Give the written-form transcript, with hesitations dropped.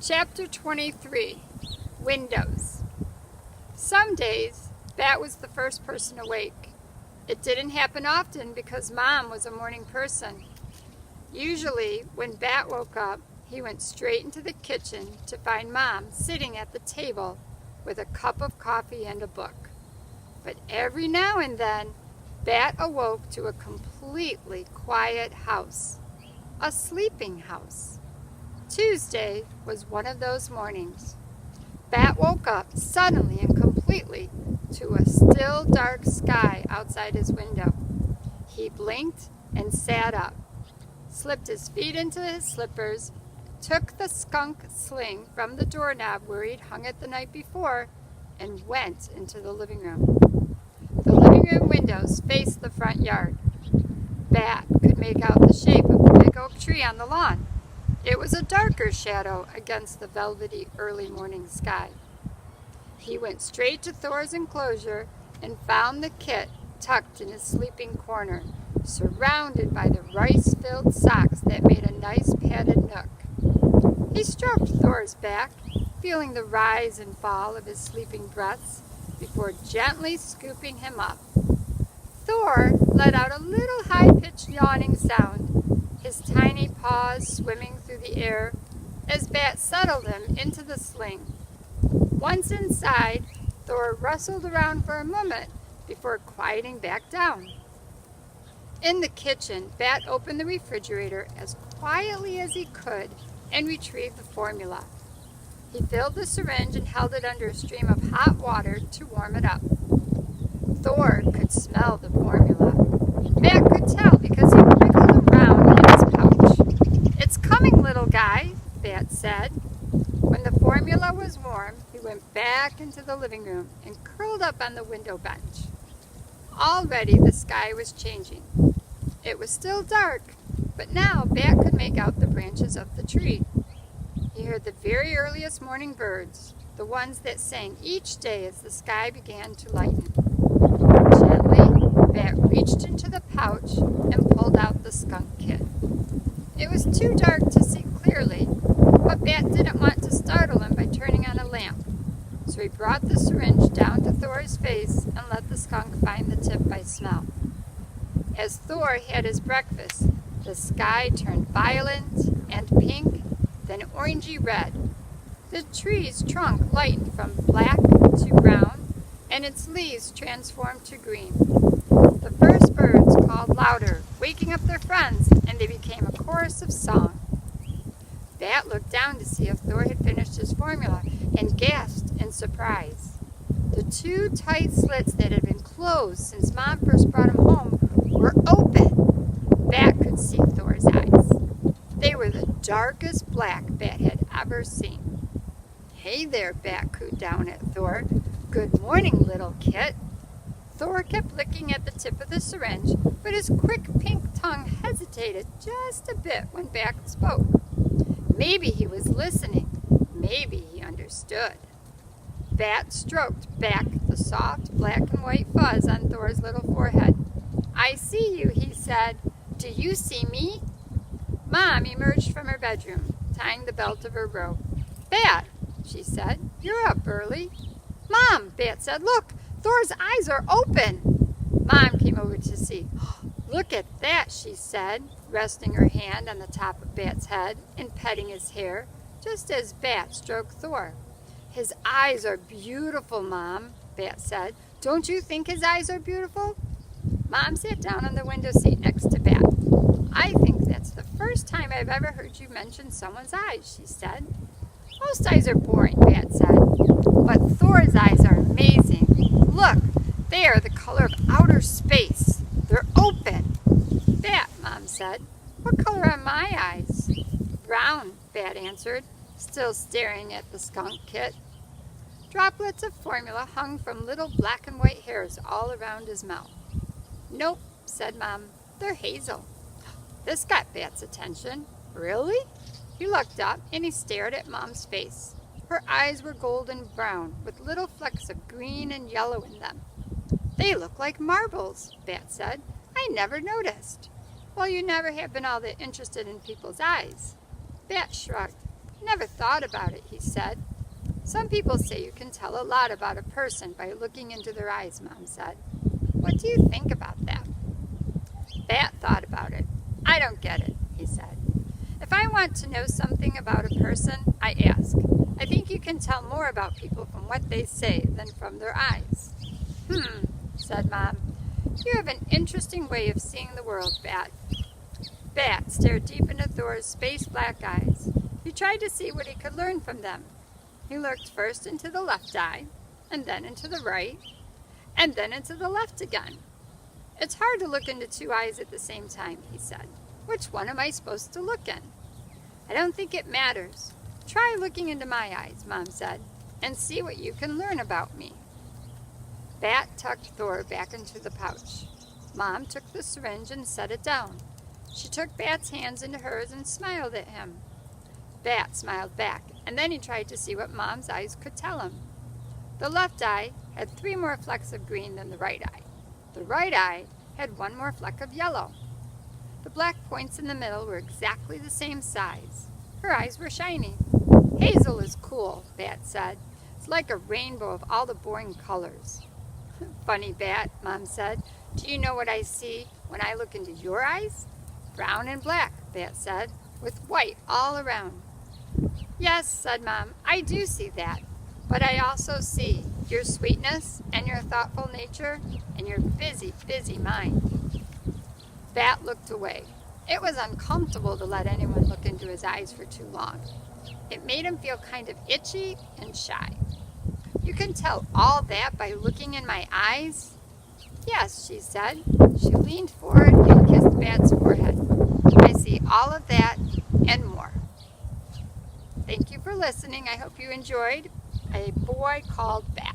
Chapter 23, Windows. Some days, Bat was the first person awake. It didn't happen often because Mom was a morning person. Usually, when Bat woke up, he went straight into the kitchen to find Mom sitting at the table with a cup of coffee and a book. But every now and then, Bat awoke to a completely quiet house, a sleeping house. Tuesday was one of those mornings. Bat woke up suddenly and completely to a still dark sky outside his window. He blinked and sat up, slipped his feet into his slippers, took the skunk sling from the doorknob where he'd hung it the night before, and went into the living room. The living room windows faced the front yard. Bat could make out the shape of the big oak tree on the lawn. It was a darker shadow against the velvety early morning sky. He went straight to Thor's enclosure and found the kit tucked in his sleeping corner, surrounded by the rice-filled socks that made a nice padded nook. He stroked Thor's back, feeling the rise and fall of his sleeping breaths, before gently scooping him up. Thor let out a little high-pitched yawning sound, his tiny paws swimming through the air as Bat settled him into the sling. Once inside, Thor rustled around for a moment before quieting back down. In the kitchen, Bat opened the refrigerator as quietly as he could and retrieved the formula. He filled the syringe and held it under a stream of hot water to warm it up. Thor could smell the formula. Bat could tell because he wiggled around in his pouch. "It's coming, little guy," Bat said. When the formula was warm, he went back into the living room and curled up on the window bench. Already the sky was changing. It was still dark, but now Bat could make out the branches of the tree. He heard the very earliest morning birds, the ones that sang each day as the sky began to lighten. Gently, Bat reached into the pouch and pulled out the skunk kit. It was too dark to see clearly, but Bat didn't want to startle him by turning on a lamp, so he brought the syringe down to Thor's face and let the skunk find the tip by smell. As Thor had his breakfast, the sky turned violet and pink, then orangey red. The tree's trunk lightened from black to brown, and its leaves transformed to green. The first birds called louder, waking up their friends, and they became a chorus of song. Bat looked down to see if Thor had finished his formula and gasped in surprise. The two tight slits that had been closed since Mom first brought him home were open. Bat could see Thor's eyes. They were the darkest black Bat had ever seen. "Hey there," Bat cooed down at Thor. "Good morning, little kit." Thor kept licking at the tip of the syringe, but his quick pink tongue hesitated just a bit when Bat spoke. Maybe he was listening. Maybe he understood. Bat stroked back the soft black and white fuzz on Thor's little forehead. "I see you," he said. "Do you see me?" Mom emerged from her bedroom, tying the belt of her robe. "Bat," she said, "you're up early." "Mom," Bat said, "look, Thor's eyes are open." Mom came over to see. "Look at that," she said, resting her hand on the top of Bat's head and petting his hair, just as Bat stroked Thor. "His eyes are beautiful, Mom," Bat said. "Don't you think his eyes are beautiful?" Mom sat down on the window seat next to Bat. "I think that's the first time I've ever heard you mention someone's eyes," she said. "Most eyes are boring," Bat said, "but Thor's eyes are amazing. Look, they are the color of outer space. They're open." "Bat," Mom said, "what color are my eyes?" "Brown," Bat answered, still staring at the skunk kit. Droplets of formula hung from little black and white hairs all around his mouth. "Nope," said Mom, "they're hazel." This got Bat's attention. "Really?" He looked up and he stared at Mom's face. Her eyes were golden brown with little flecks of green and yellow in them. "They look like marbles," Bat said. "I never noticed." "Well, you never have been all that interested in people's eyes." Bat shrugged. Never thought about it, he said. Some people say you can tell a lot about a person by looking into their eyes, Mom said. What do you think about that? Bat thought about it. I don't get it, he said. If I want to know something about a person, I ask. I think you can tell more about people from what they say than from their eyes. Said Mom. You have an interesting way of seeing the world, Bat. Bat stared deep into Thor's space-black eyes. He tried to see what he could learn from them. He looked first into the left eye, and then into the right, and then into the left again. It's hard to look into two eyes at the same time, he said. Which one am I supposed to look in? I don't think it matters. Try looking into my eyes, Mom said, and see what you can learn about me. Bat tucked Thor back into the pouch. Mom took the syringe and set it down. She took Bat's hands into hers and smiled at him. Bat smiled back, and then he tried to see what Mom's eyes could tell him. The left eye had 3 more flecks of green than the right eye. The right eye had 1 more fleck of yellow. The black points in the middle were exactly the same size. Her eyes were shiny. Hazel is cool, Bat said. It's like a rainbow of all the boring colors. Funny, Bat, Mom said. Do you know what I see when I look into your eyes? Brown and black, Bat said, with white all around. Yes, said Mom, I do see that. But I also see your sweetness and your thoughtful nature and your busy, busy mind. Bat looked away. It was uncomfortable to let anyone look into his eyes for too long. It made him feel kind of itchy and shy. You can tell all that by looking in my eyes? Yes, she said. She leaned forward and kissed Bat's forehead. I see all of that and more. Thank you for listening. I hope you enjoyed A Boy Called Bat.